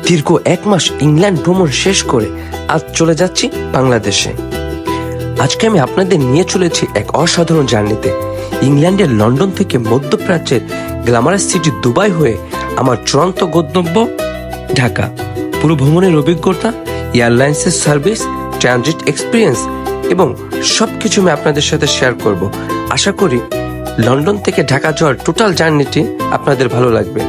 দীর্ঘ 1 মাস ইংল্যান্ড ভ্রমণ শেষ করে আজ চলে যাচ্ছি বাংলাদেশে। আজকে আমি আপনাদের নিয়ে চলেছি এক অসাধারণ জার্নিতে। ইংল্যান্ডের লন্ডন থেকে মধ্যপ্রাচ্যের গ্ল্যামারাস সিটি দুবাই হয়ে আমার চূড়ান্ত গন্তব্য ঢাকা। পুরো ভ্রমণের অভিজ্ঞতা, এয়ারলাইন্সের সার্ভিস, ট্রানজিট এক্সপিরিয়েন্স এবং সবকিছু আমি আপনাদের সাথে শেয়ার করব। আশা করি লন্ডন থেকে ঢাকা যাওয়ার টোটাল জার্নিটি আপনাদের ভালো লাগবে।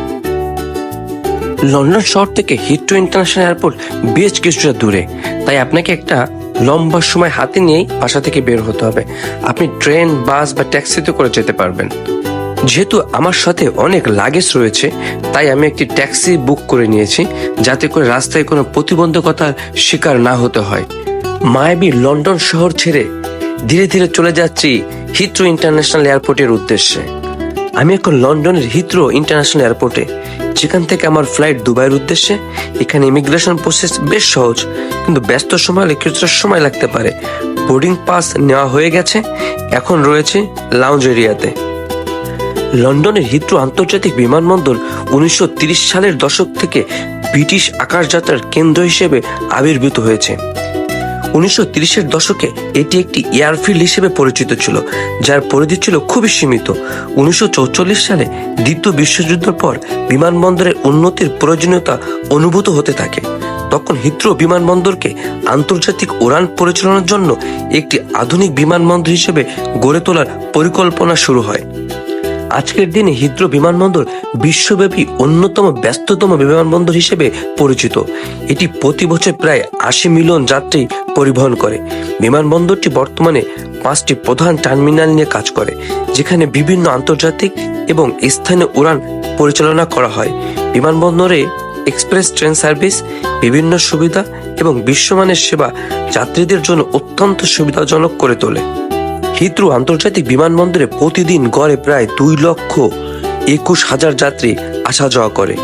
লন্ডন শহর থেকে হিথ্রো ইন্টারন্যাশনাল এয়ারপোর্ট বেশ কিছুটা দূরে, তাই আপনাকে একটা লম্বা সময় হাতে নিয়েই বাসা থেকে বের হতে হবে। আপনি ট্রেন, বাস বা ট্যাক্সিতে করে যেতে পারবেন। যেহেতু আমার সাথে অনেক লাগেজ রয়েছে, তাই আমি একটি ট্যাক্সি বুক করে নিয়েছি, যাতে করে রাস্তায় কোনো প্রতিবন্ধকতার শিকার না হতে হয়। মায়াবী লন্ডন শহর ছেড়ে ধীরে ধীরে চলে যাচ্ছি হিথ্রো ইন্টারন্যাশনাল এয়ারপোর্টের উদ্দেশ্যে। আমি এখন লন্ডনের হিথ্রো ইন্টারন্যাশনাল এয়ারপোর্টে, যেখান থেকে আমার ফ্লাইট দুবাইয়ের উদ্দেশ্যে। এখানে ইমিগ্রেশন প্রসেস বেশ সহজ, কিন্তু ব্যস্ত সময় হলে কিছুটা সময় লাগতে পারে। বোর্ডিং পাস নেওয়া হয়ে গেছে, এখন রয়েছে লাউঞ্জ এরিয়াতে। লন্ডনের হিথ্রো আন্তর্জাতিক বিমানবন্দর 1930 সালের দশক থেকে ব্রিটিশ আকাশযাত্রার কেন্দ্র হিসেবে আবির্ভূত হয়েছে। 1930-এর দশকে এটি একটি এয়ারফিল্ড হিসেবে পরিচিত ছিল, যার পরিধি ছিল খুবই সীমিত। 1944 সালে দ্বিতীয় বিশ্বযুদ্ধের পর বিমানবন্দরের উন্নতির প্রয়োজনীয়তা অনুভূত হতে থাকে। তখন হিথ্রো বিমানবন্দরকে আন্তর্জাতিক উড়ান পরিচালনার জন্য একটি আধুনিক বিমানবন্দর হিসেবে গড়ে তোলার পরিকল্পনা শুরু হয়। আজকের দিনে হিথ্রো বিমানবন্দর বিশ্বব্যাপী অন্যতম ব্যস্ততম বিমানবন্দর হিসেবে পরিচিত। এটি প্রতি বছর প্রায় 80 মিলিয়ন যাত্রী পরিবহন করে। বিমানবন্দরটি বর্তমানে 5টি প্রধান টার্মিনাল নিয়ে কাজ করে, যেখানে বিভিন্ন আন্তর্জাতিক এবং স্থানীয় উড়ান পরিচালনা করা হয়। বিমানবন্দরে এক্সপ্রেস ট্রেন সার্ভিস, বিভিন্ন সুবিধা এবং বিশ্বমানের সেবা যাত্রীদের জন্য অত্যন্ত সুবিধাজনক করে তোলে। হিথ্রো আন্তর্জাতিক বিমানবন্দরে প্রতিদিন গড়ে প্রায় 2,21,000 যাত্রী আসা যাওয়া করে।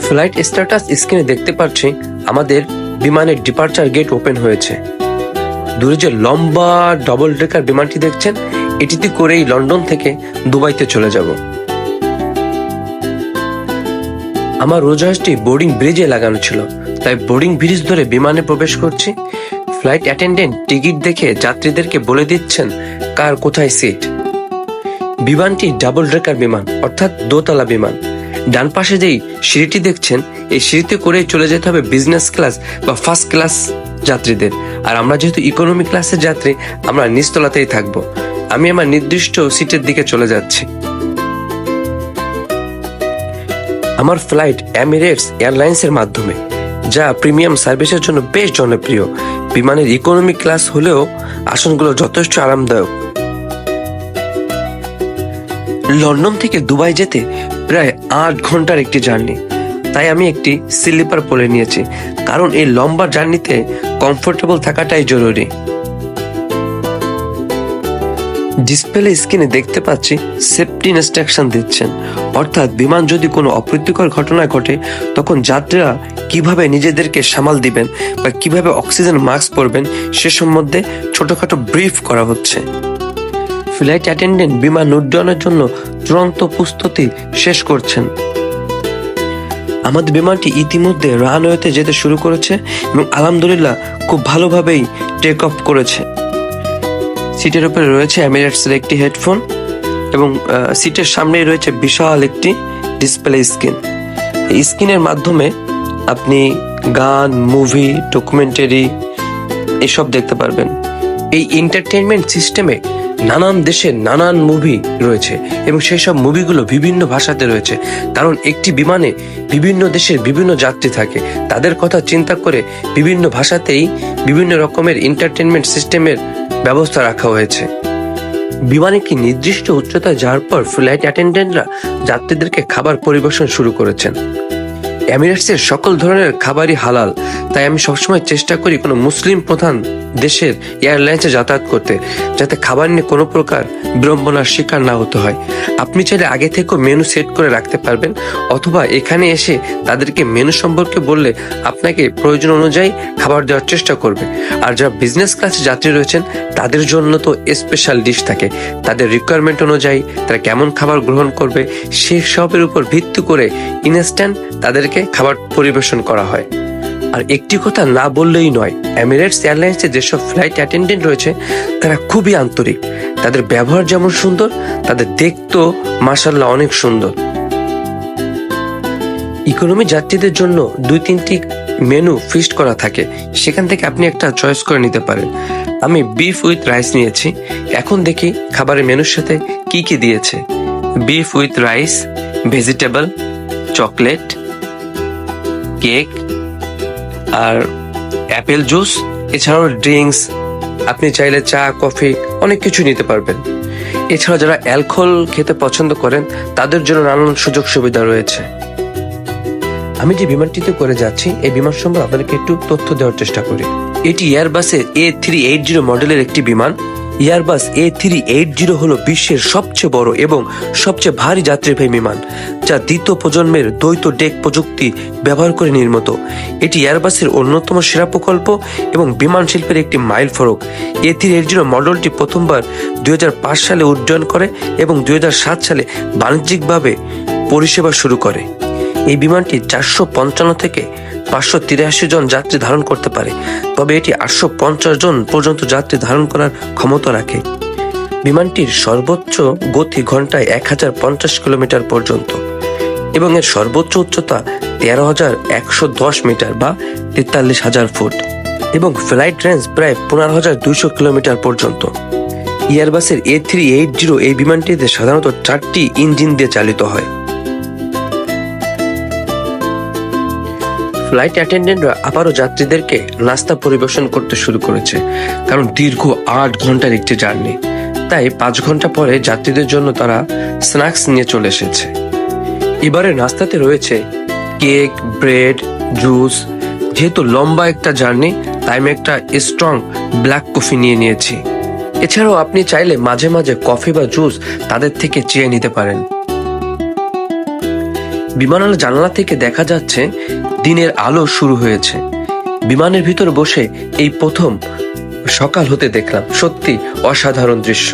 ফ্লাইট স্ট্যাটাস স্ক্রিনে দেখতে পাচ্ছি আমাদের বিমানের ডিপার্চার গেট ওপেন হয়েছে। দূরে যে লম্বা ডবল ডেকার বিমানটি দেখছেন, এটিতে করেই লন্ডন থেকে দুবাইতে চলে যাব। আমার উড়োজাহাজটি বোর্ডিং ব্রিজে লাগানো ছিল, তাই বোর্ডিং ব্রিজ ধরে বিমানে প্রবেশ করছি। ফ্লাইট অ্যাটেন্ডেন্ট টিকিট দেখে যাত্রীদেরকে বলে দিচ্ছেন কার কোথায় সিট। বিমানটি ডাবল ডেকার বিমান, অর্থাৎ দোতলা বিমান। ডান পাশে যেই সিঁড়িটি দেখছেন, এই সিঁড়িতে করে চলে যেতে হবে বিজনেস ক্লাস বা ফার্স্ট ক্লাস যাত্রীদের। আর আমরা যেহেতু ইকোনমি ক্লাসের যাত্রী, আমরা নিচতলাতেই থাকবো। আমি আমার নির্দিষ্ট সিটের দিকে চলে যাচ্ছি। আমার ফ্লাইট এমিরেটস এয়ারলাইন্সের মাধ্যমে, যা প্রিমিয়াম সার্ভিসের জন্য বেশ জনপ্রিয়। বিমানের ইকোনমি ক্লাস হলেও আসনগুলো যথেষ্ট আরামদায়ক। লন্ডন থেকে দুবাই যেতে প্রায় 8 ঘন্টার একটি জার্নি, তাই আমি একটি স্লিপার পরে নিয়েছি, কারণ এই লম্বা জার্নিতে কমফোর্টেবল থাকাটাই জরুরি। ডিসপ্লে স্ক্রিনে দেখতে পাচ্ছি সেফটি ইনস্ট্রাকশন দিচ্ছেন, অর্থাৎ বিমান যদি কোনো অপ্রীতিকর ঘটনা ঘটে, তখন যাত্রীরা কিভাবে নিজেদেরকে সামাল দিবেন বা কিভাবে অক্সিজেন মাস্ক পরবেন সে সম্বন্ধে ছোটখাটো ব্রিফ করা হচ্ছে। ফ্লাইট অ্যাটেন্ডেন্ট বিমান উড্ডয়নের জন্য চূড়ান্ত প্রস্তুতি শেষ করছেন। আমাদের বিমানটি ইতিমধ্যে রানওয়েতে যেতে শুরু করেছে এবং আলহামদুলিল্লাহ খুব ভালোভাবেই টেক অফ করেছে। সিটের উপরে রয়েছে এমিরেটসের একটি হেডফোন এবং সিটের সামনেই রয়েছে বিশাল একটি ডিসপ্লে স্ক্রিন। এই স্ক্রিনের মাধ্যমে আপনি গান, মুভি, ডকুমেন্টারি এসব দেখতে পারবেন। এই এন্টারটেইনমেন্ট সিস্টেমে নানান দেশের নানান মুভি রয়েছে এবং সেই সব মুভিগুলো বিভিন্ন ভাষাতে রয়েছে, কারণ একটি বিমানে বিভিন্ন দেশের বিভিন্ন যাত্রী থাকে। তাদের কথা চিন্তা করে বিভিন্ন ভাষাতেই বিভিন্ন রকমের এন্টারটেইনমেন্ট সিস্টেমের ব্যবস্থা রাখা হয়েছে। বিমানে কি নির্দিষ্ট উচ্চতায় যাওয়ার পর ফ্লাইট অ্যাটেন্ডেন্টরা যাত্রীদেরকে খাবার পরিবেশন শুরু করেছেন। এমিরেটসের সকল ধরনের খাবারই হালাল, তাই আমি সবসময় চেষ্টা করি কোনো মুসলিম প্রধান দেশের এয়ারলাইন্সে যাতায়াত করতে, যাতে খাবার নিয়ে কোনো প্রকার বিড়ম্বনার শিকার না হতে হয়। আপনি চাইলে আগে থেকেও মেনু সেট করে রাখতে পারবেন, অথবা এখানে এসে তাদেরকে মেনু সম্পর্কে বললে আপনাকে প্রয়োজন অনুযায়ী খাবার দেওয়ার চেষ্টা করবে। আর যারা বিজনেস ক্লাসে যাত্রী রয়েছেন তাদের জন্য তো স্পেশাল ডিশ থাকে, তাদের রিকোয়ারমেন্ট অনুযায়ী তারা কেমন খাবার গ্রহণ করবে সেসবের উপর ভিত্তি করে ইনস্ট্যান্ট তাদেরকে খাবার পরিবেশন করা হয়। আর একটি কথা না বললেই নয়, এমিরেটস এয়ারলাইন্সে যেসব ফ্লাইট অ্যাটেন্ডেন্ট রয়েছে তারা খুবই আন্তরিক। তাদের ব্যবহার যেমন সুন্দর, তাদের দেখতেও মাশাআল্লাহ অনেক সুন্দর। ইকোনমি যাত্রীদের জন্য 2-3টি মেনু ফিক্সড করা থাকে, সেখান থেকে আপনি একটা চয়েস করে নিতে পারেন। আমি বিফ উইথ রাইস নিয়েছি। এখন দেখি খাবারের মেনুর সাথে কি কি দিয়েছে। Beef with rice, vegetable, chocolate, cake আর অ্যাপেল জুস, এছাড়াও ড্রিঙ্কস। আপনি চাইলে চা, কফি অনেক কিছু নিতে পারবেন। এছাড়া যারা অ্যালকোহল খেতে পছন্দ করেন তাদের জন্য নানান সুযোগ সুবিধা রয়েছে। আমি যে বিমানটিতে করে যাচ্ছি এই বিমান সম্পর্কে আপনাদেরকে একটু তথ্য দেওয়ার চেষ্টা করি। এটি এয়ারবাসের A380 মডেলের একটি বিমান। এয়ারবাস A380 হলো বিশ্বের সবচেয়ে বড় এবং সবচেয়ে ভারী যাত্রীবাহী বিমান, যা দ্বিতীয় প্রজন্মের দ্বৈত ডেক প্রযুক্তি ব্যবহার করে নির্মিত। এটি এয়ারবাসের অন্যতম সেরা প্রকল্প এবং বিমান শিল্পের একটি মাইল ফলক। A380 মডেলটি প্রথমবার 2005 সালে উড্ডয়ন করে এবং 2007 সালে বাণিজ্যিকভাবে পরিষেবা শুরু করে। এই বিমানটি 455 থেকে 583 জন যাত্রী ধারণ করতে পারে, তবে এটি 850 জন পর্যন্ত যাত্রী ধারণ করার ক্ষমতা রাখে। বিমানটির সর্বোচ্চ গতি ঘন্টায় 1050 কিলোমিটার পর্যন্ত এবং এর সর্বোচ্চ উচ্চতা 13,110 মিটার বা 43,000 ফুট এবং ফ্লাইট রেঞ্জ প্রায় 15,200 কিলোমিটার পর্যন্ত। এয়ারবাসের A380 এই বিমানটিতে সাধারণত 4টি ইঞ্জিন দিয়ে চালিত হয়। ফ্লাইট অ্যাটেন্ডেন্টরা আবারও যাত্রীদেরকে নাস্তা পরিবেশন করতে শুরু করেছে, কারণ দীর্ঘ 8 ঘন্টার একটি জার্নি, তাই 5 ঘন্টা পরে যাত্রীদের জন্য তারা স্ন্যাক্স নিয়ে চলে এসেছে। এবারে নাস্তাতে রয়েছে কেক, ব্রেড, জুস। যেহেতু লম্বা একটা জার্নি তাই আমি একটা স্ট্রং ব্ল্যাক কফি নিয়ে নিয়েছি। এছাড়াও আপনি চাইলে মাঝে মাঝে কফি বা জুস তাদের থেকে চেয়ে নিতে পারেন। বিমানের জানালা থেকে দেখা যাচ্ছে দিনের আলো শুরু হয়েছে। বিমানের ভিতর বসে এই প্রথম সকাল হতে দেখলাম, সত্যি অসাধারণ দৃশ্য।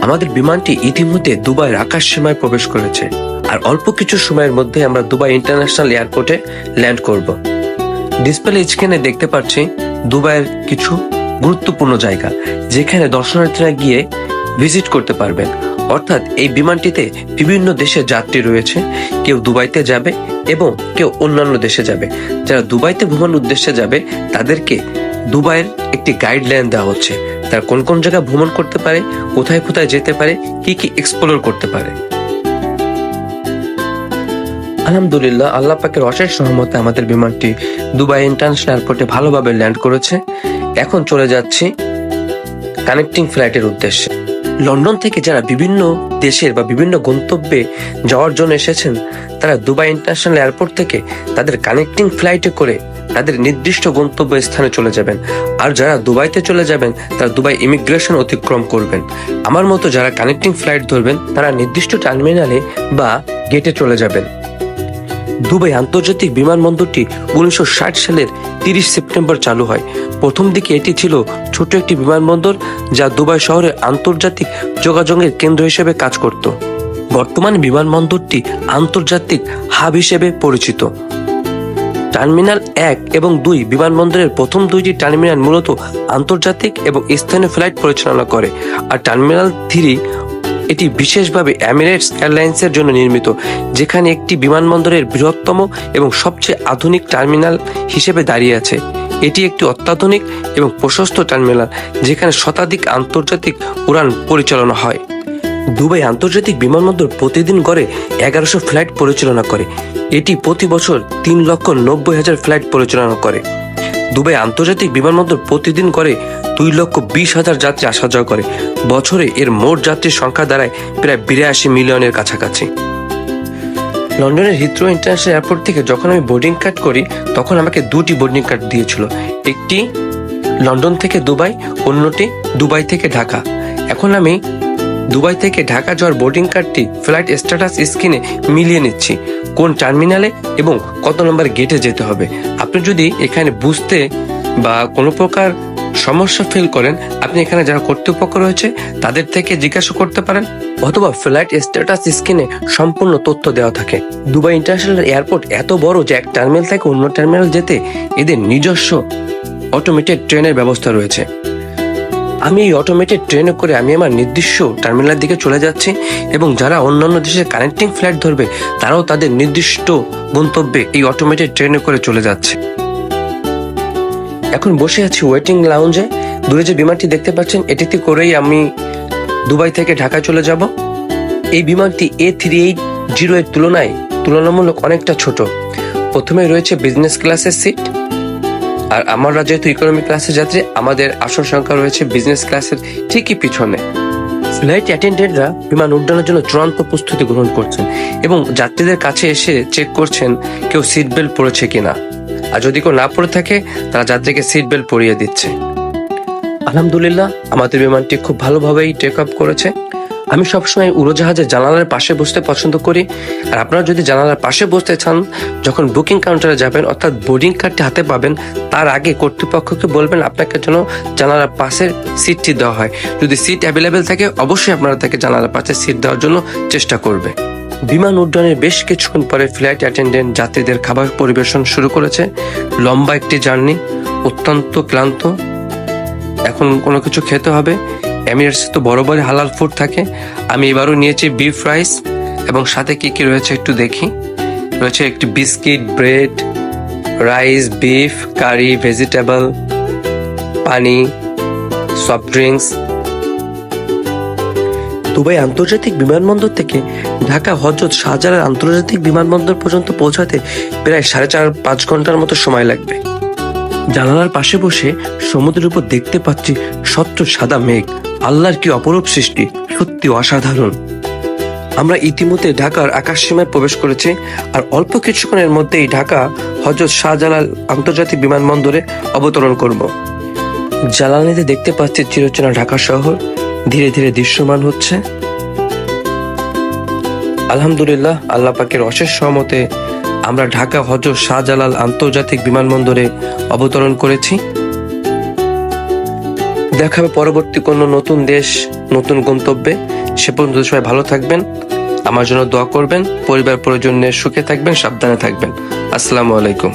আমাদের বিমানটি ইতিমধ্যে দুবাইয়ের আকাশ সীমায় প্রবেশ করেছে, আর অল্প কিছু সময়ের মধ্যে আমরা দুবাই ইন্টারন্যাশনাল এয়ারপোর্টে ল্যান্ড করব। ডিসপ্লে স্ক্রিনে দেখতে পাচ্ছি দুবাইয়ের কিছু গুরুত্বপূর্ণ জায়গা যেখানে দর্শনার্থীরা গিয়ে ভিজিট করতে পারবেন। অর্থাৎ এই বিমানটিতে বিভিন্ন দেশের যাত্রী রয়েছে, কেউ দুবাইতে যাবে এবং কেউ অন্যান্য দেশে যাবে। যারা দুবাইতে ভ্রমণ উদ্দেশ্যে যাবে তাদেরকে দুবাইয়ের একটি গাইডলাইন দেওয়া হচ্ছে, তারা কোন কোন জায়গায় ভ্রমণ করতে পারে, কোথায় কোথায় যেতে পারে, কি কি এক্সপ্লোর করতে পারে। আলহামদুলিল্লাহ, আল্লাহ পাকের অশেষ রহমতে আমাদের বিমানটি দুবাই ইন্টারন্যাশনাল এয়ারপোর্টে ভালোভাবে ল্যান্ড করেছে। এখন চলে যাচ্ছি কানেক্টিং ফ্লাইটের উদ্দেশ্যে। লন্ডন থেকে যারা বিভিন্ন দেশের বা বিভিন্ন গন্তব্যে যাওয়ার জন্য এসেছেন তারা দুবাই ইন্টারন্যাশনাল এয়ারপোর্ট থেকে তাদের কানেক্টিং ফ্লাইটে করে তাদের নির্দিষ্ট গন্তব্য স্থানে চলে যাবেন। আর যারা দুবাইতে চলে যাবেন তারা দুবাই ইমিগ্রেশন অতিক্রম করবেন। আমার মতো যারা কানেক্টিং ফ্লাইট ধরবেন তারা নির্দিষ্ট টার্মিনালে বা গেটে চলে যাবেন। দুবাই আন্তর্জাতিক বিমানবন্দরটি 1960 সালের 30 সেপ্টেম্বর চালু হয়। প্রথম দিকে এটি ছিল ছোট একটি বিমানবন্দর যা দুবাই শহরের আন্তর্জাতিক যোগাযোগের কেন্দ্র হিসেবে কাজ করত। বর্তমানে বিমানবন্দরটি আন্তর্জাতিক হাব হিসেবে পরিচিত। টার্মিনাল 1 এবং 2 বিমানবন্দরের প্রথম দুইটি টার্মিনাল মূলত আন্তর্জাতিক এবং স্থানীয় ফ্লাইট পরিচালনা করে, আর টার্মিনাল 3 এটি বিশেষভাবে এমিরেটস এয়ারলাইন্সের জন্য নির্মিত, যেখানে একটি বিমানবন্দরের বৃহত্তম এবং সবচেয়ে আধুনিক টার্মিনাল হিসেবে দাঁড়িয়ে আছে। এটি একটি অত্যাধুনিক এবং প্রশস্ত টার্মিনাল যেখানে শতাধিক আন্তর্জাতিক উড়ান পরিচালনা হয়। দুবাই আন্তর্জাতিক বিমানবন্দর প্রতিদিন গড়ে 1100 ফ্লাইট পরিচালনা করে। এটি প্রতি বছর 3,90,000 ফ্লাইট পরিচালনা করে। দুবাই আন্তর্জাতিক বিমানবন্দর প্রতিদিন গড়ে 2,20,000 যাত্রী আসা যাওয়া করে। বছরে এর মোট যাত্রীর সংখ্যা দাঁড়ায় প্রায় 82 মিলিয়নের কাছাকাছি। লন্ডনের হিথ্রো ইন্টারন্যাশনাল এয়ারপোর্ট থেকে যখন আমি বোর্ডিং কার্ড করি তখন আমাকে দুটি বোর্ডিং কার্ড দিয়েছিল, একটি লন্ডন থেকে দুবাই, অন্যটি দুবাই থেকে ঢাকা। এখন আমি দুবাই থেকে ঢাকা যাওয়ার বোর্ডিং কার্ডটি ফ্লাইট স্ট্যাটাস স্ক্রিনে মিলিয়ে নিচ্ছি কোন টার্মিনালে এবং কত নম্বর গেটে যেতে হবে। আপনি যদি এখানে বুঝতে বা কোনো প্রকার সমস্যা ফিল করেন, আপনি এখানে যারা কর্তৃপক্ষ রয়েছে তাদের থেকে জিজ্ঞাসা করতে পারেন, অথবা ফ্লাইট স্ট্যাটাস স্ক্রিনে সম্পূর্ণ তথ্য দেওয়া থাকে। দুবাই ইন্টারন্যাশনাল এয়ারপোর্ট এত বড় যে এক টার্মিনাল থেকে অন্য টার্মিনাল যেতে এদের নিজস্ব অটোমেটেড ট্রেনের ব্যবস্থা রয়েছে। আমি এই অটোমেটেড ট্রেনে করে আমি আমার নির্দিষ্ট টার্মিনালের দিকে চলে যাচ্ছি এবং যারা অন্যান্য দেশের কানেক্টিং ফ্লাইট ধরবে তারাও তাদের নির্দিষ্ট গন্তব্যে এই অটোমেটেড ট্রেনে করে চলে যাচ্ছে। এখন বসে আছি ওয়েটিং লাউঞ্জে। দূরে যে বিমানটি দেখতে পাচ্ছেন এটিতে করেই আমি দুবাই থেকে ঢাকা চলে যাব। এই বিমানটি A380 এর তুলনায় তুলনামূলক অনেকটা ছোট। প্রথমে রয়েছে বিজনেস ক্লাসের সিট, আর আমরা যেহেতু ইকোনমি ক্লাসের যাত্রী আমাদের আসন সংখ্যা রয়েছে বিজনেস ক্লাসের ঠিকই পিছনে। ফ্লাইট অ্যাটেন্ডেন্টরা বিমান উড্ডয়নের জন্য চূড়ান্ত প্রস্তুতি গ্রহণ করছেন এবং যাত্রীদের কাছে এসে চেক করছেন কেউ সিট বেল্ট পরেছে কিনা, আর যদি কেউ না পরে থাকে তারা যাত্রীকে সিট বেল্ট পরিয়ে দিচ্ছে। আলহামদুলিল্লাহ আমাদের বিমানটি খুব ভালোভাবেই টেক অফ করেছে। আমি সবসময় উড়োজাহাজের জানালার পাশে বসতে পছন্দ করি, আর আপনারা যদি জানালার পাশে বসতে চান, যখন বুকিং কাউন্টারে যাবেন অর্থাৎ বোর্ডিং কার্ডটি হাতে পাবেন তার আগে কর্তৃপক্ষকে বলবেন আপনাকে যেন জানালার পাশের সিটটি দেওয়া হয়। যদি সিট অ্যাভেলেবেল থাকে অবশ্যই আপনারা তাকে জানালার পাশে সিট দেওয়ার জন্য চেষ্টা করবে। বিমান উড্ডয়নের বেশ কিছুক্ষণ পরে ফ্লাইট অ্যাটেন্ডেন্ট যাত্রীদের খাবার পরিবেশন শুরু করেছে। লম্বা একটি জার্নি, অত্যন্ত ক্লান্ত, এখন কোনো কিছু খেতে হবে। এমিরেটসে তো বরাবরই হালাল ফুড থাকে। আমি এবারও নিয়েছি বিফ রাইস এবং সাথে কি কি রয়েছে একটু দেখি। রয়েছে একটি বিস্কিট, ব্রেড, রাইস, বিফ, কারি, ভেজিটেবল, পানি, সফট ড্রিঙ্কস। দুবাই আন্তর্জাতিক বিমানবন্দর থেকে ঢাকা হযরত শাহজালাল আন্তর্জাতিক বিমানবন্দর পর্যন্ত পৌঁছাতে প্রায় 4.5-5 ঘন্টার মতো সময় লাগবে। জানালার পাশে বসে সমুদ্রের উপর দেখতে পাচ্ছি স্বচ্ছ সাদা মেঘ। আল্লাহর কি অপরূপ সৃষ্টি, সত্যি অসাধারণ। আমরা ইতিমধ্যে ঢাকার আকাশসীমায় প্রবেশ করেছি, আর অল্প কিছুক্ষণের মধ্যেই ঢাকা হযরত শাহজালাল আন্তর্জাতিক বিমানবন্দরে অবতরণ করব। জ্বালানিতে দেখতে পাচ্ছি চিরচেনা ঢাকা শহর ধীরে ধীরে দৃশ্যমান হচ্ছে। আলহামদুলিল্লাহ আল্লাহ পাকের অশেষ সহমতে আমরা ঢাকা হযরত শাহজালাল আন্তর্জাতিক বিমানবন্দরে অবতরণ করেছি। দেখা হবে পরবর্তী কোনো নতুন দেশ, নতুন গন্তব্যে। সে পর্যন্ত সবাই ভালো থাকবেন, আমার জন্য দোয়া করবেন, পরিবার পরিজন নিয়ে সুখে থাকবেন, সাবধানে থাকবেন। আসসালামু আলাইকুম।